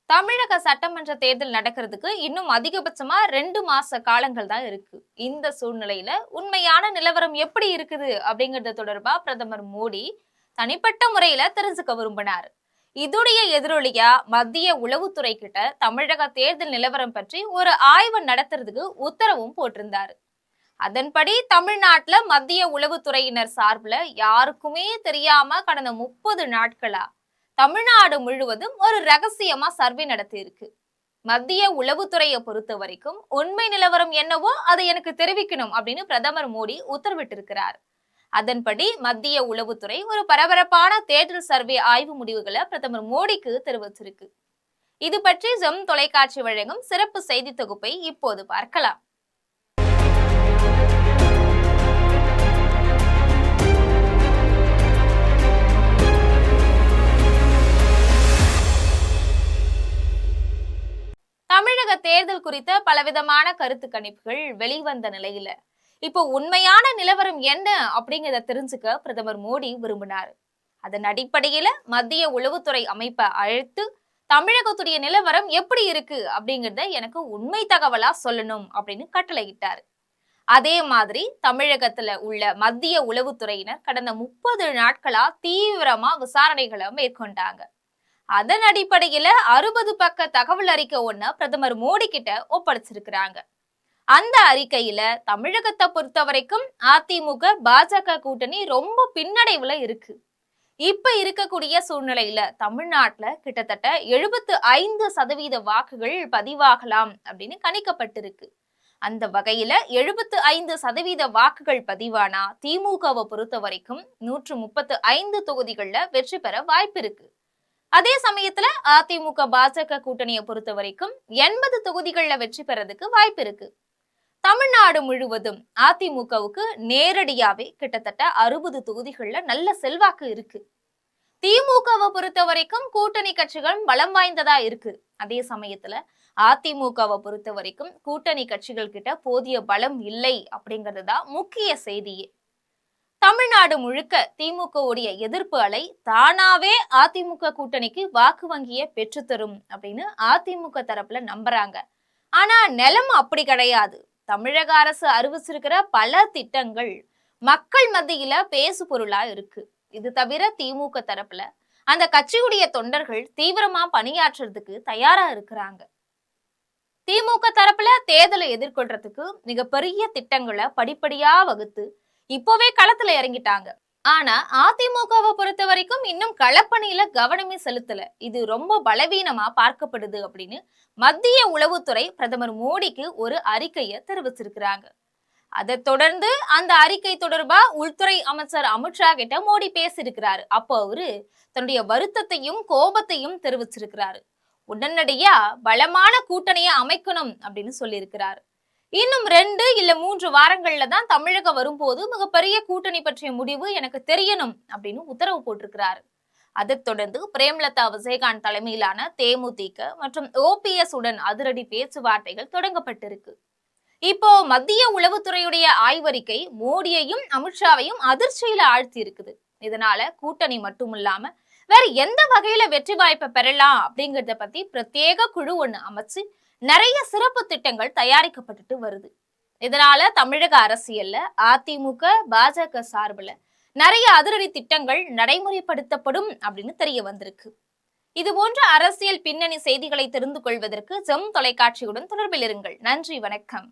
தமிழக சட்டமன்ற தேர்தல் நடக்கிறதுக்கு இன்னும் அதிகபட்சமா 2 மாச காலங்கள் தான் இருக்கு. இந்த சூழ்நிலையில உண்மையான நிலவரம் எப்படி இருக்குது அப்படிங்கறது தொடர்பா பிரதமர் மோடி தனிப்பட்ட முறையில தெரிஞ்சுக்க விரும்பினார். இதுடைய எதிரொலியா மத்திய உளவுத்துறை கிட்ட தமிழக தேர்தல் நிலவரம் பற்றி ஒரு ஆய்வு நடத்துறதுக்கு உத்தரவும் போட்டிருந்தாரு. அதன்படி தமிழ்நாட்டுல மத்திய உளவுத்துறையினர் சார்பில் யாருக்குமே தெரியாம கடந்த 30 நாட்களா தமிழ்நாடு முழுவதும் ஒரு ரகசியமா சர்வே நடத்தி இருக்கு. மத்திய உளவுத்துறையை பொறுத்த வரைக்கும் உண்மை நிலவரம் என்னவோ அதை எனக்கு தெரிவிக்கணும் அப்படின்னு பிரதமர் மோடி உத்தரவிட்டிருக்கிறார். அதன்படி மத்திய உளவுத்துறை ஒரு பரபரப்பான தேர்தல் சர்வே ஆய்வு முடிவுகளை பிரதமர் மோடிக்கு தெரிவிச்சிருக்கு. இது பற்றி ஜெம் தொலைக்காட்சி வழங்கும் சிறப்பு செய்தி தொகுப்பை இப்போது பார்க்கலாம். தமிழக தேர்தல் குறித்த பலவிதமான கருத்து கணிப்புகள் வெளிவந்த நிலையில இப்போ உண்மையான நிலவரம் என்ன அப்படிங்கிறத தெரிஞ்சுக்க பிரதமர் மோடி விரும்பினார். அதன் அடிப்படையில மத்திய உளவுத்துறை அமைப்பை அழைத்து தமிழகத்துடைய நிலவரம் எப்படி இருக்கு அப்படிங்கறத எனக்கு உண்மை தகவலா சொல்லணும் அப்படின்னு கட்டளையிட்டாரு. அதே மாதிரி தமிழகத்துல உள்ள மத்திய உளவுத்துறையினர் கடந்த 30 நாட்களா தீவிரமா விசாரணைகளை மேற்கொண்டாங்க. அதன் அடிப்படையில 60 பக்க தகவல் அறிக்கை ஒண்ணு பிரதமர் மோடி கிட்ட ஒப்படைச்சிருக்கிறாங்க. அந்த அறிக்கையில தமிழகத்தை பொறுத்த வரைக்கும் அதிமுக பாஜக கூட்டணி ரொம்ப பின்னடைவுல இருக்கு. இப்ப இருக்கக்கூடிய சூழ்நிலையில தமிழ்நாட்டுல கிட்டத்தட்ட 75% வாக்குகள் பதிவாகலாம் அப்படின்னு கணிக்கப்பட்டிருக்கு. அந்த வகையில 75% வாக்குகள் பதிவானா திமுகவை பொறுத்த வரைக்கும் 135 தொகுதிகள்ல வெற்றி பெற வாய்ப்பு இருக்கு. அதே சமயத்துல அதிமுக பாஜக கூட்டணியை பொறுத்த வரைக்கும் 80 தொகுதிகள்ல வெற்றி பெறதுக்கு வாய்ப்பு இருக்கு. தமிழ்நாடு முழுவதும் அதிமுகவுக்கு நேரடியாவே கிட்டத்தட்ட 60 தொகுதிகள்ல நல்ல செல்வாக்கு இருக்கு. திமுகவை பொறுத்த வரைக்கும் கூட்டணி கட்சிகள் பலம் வாய்ந்ததா இருக்கு. அதே சமயத்துல அதிமுகவை பொறுத்த வரைக்கும் கூட்டணி கட்சிகள் கிட்ட போதிய பலம் இல்லை அப்படிங்கறதுதான் முக்கிய செய்தியே. தமிழ்நாடு முழுக்க திமுகவுடைய எதிர்ப்பு அலை தானாவே அதிமுக கூட்டணிக்கு வாக்கு வங்கியை பெற்றுத்தரும் அப்படின்னு அதிமுக தரப்புல நம்புறாங்க. ஆனா நிலம் அப்படி கிடையாது. தமிழக அரசு அறிவிச்சிருக்கிற பல திட்டங்கள் மக்கள் மத்தியில பேசு பொருளா இருக்கு. இது தவிர திமுக தரப்புல அந்த கட்சியுடைய தொண்டர்கள் தீவிரமா பணியாற்றுறதுக்கு தயாரா இருக்கிறாங்க. திமுக தரப்புல தேர்தலை எதிர்கொள்றதுக்கு மிகப்பெரிய திட்டங்களை படிப்படியா வகுத்து இப்பவே களத்துல இறங்கிட்டாங்க. ஆனா அதிமுகவை பொறுத்த வரைக்கும் இன்னும் களப்பணியில கவனமே செலுத்தல. இது ரொம்ப பலவீனமா பார்க்கப்படுது அப்படின்னு மத்திய உளவுத்துறை பிரதமர் மோடிக்கு ஒரு அறிக்கையை தெரிவிச்சிருக்கிறாங்க. அதை தொடர்ந்து அந்த அறிக்கை தொடர்பா உள்துறை அமைச்சர் அமித்ஷா கிட்ட மோடி பேசியிருக்கிறாரு. அப்போ அவரு தன்னுடைய வருத்தத்தையும் கோபத்தையும் தெரிவிச்சிருக்கிறாரு. உடனடியா பலமான கூட்டணியை அமைக்கணும் அப்படின்னு சொல்லியிருக்கிறாரு. இன்னும் 2 இல்ல 3 வாரங்கள்ல தான் தமிழகம் வரும்போது மிகப்பெரிய கூட்டணி பற்றிய முடிவு எனக்கு தெரியணும் அப்படின்னு உத்தரவு போட்டிருக்கிறாரு. அதைத் தொடர்ந்து பிரேமலதா விஜயகாந்த் தலைமையிலான தேமுதிக மற்றும் OPS உடன் அதிரடி பேச்சுவார்த்தைகள் தொடங்கப்பட்டிருக்கு. இப்போ மத்திய உளவுத்துறையுடைய ஆய்வறிக்கை மோடியையும் அமித்ஷாவையும் அதிர்ச்சியில ஆழ்த்தி இருக்குது. இதனால கூட்டணி மட்டும் இல்லாம வேற எந்த வகையில வெற்றி வாய்ப்பை பெறலாம் அப்படிங்கறத பத்தி பிரத்யேக குழு ஒண்ணு அமைச்சு நிறைய சிறப்பு திட்டங்கள் தயாரிக்கப்பட்டுட்டு வருது. இதனால தமிழக அரசியல்ல அதிமுக பாஜக சார்பில் நிறைய அதிரடி திட்டங்கள் நடைமுறைப்படுத்தப்படும் அப்படின்னு தெரிய வந்திருக்கு. இது போன்ற அரசியல் பின்னணி செய்திகளை தெரிந்து கொள்வதற்கு ஜெம் தொலைக்காட்சியுடன் தொடர்பில் இருங்கள். நன்றி, வணக்கம்.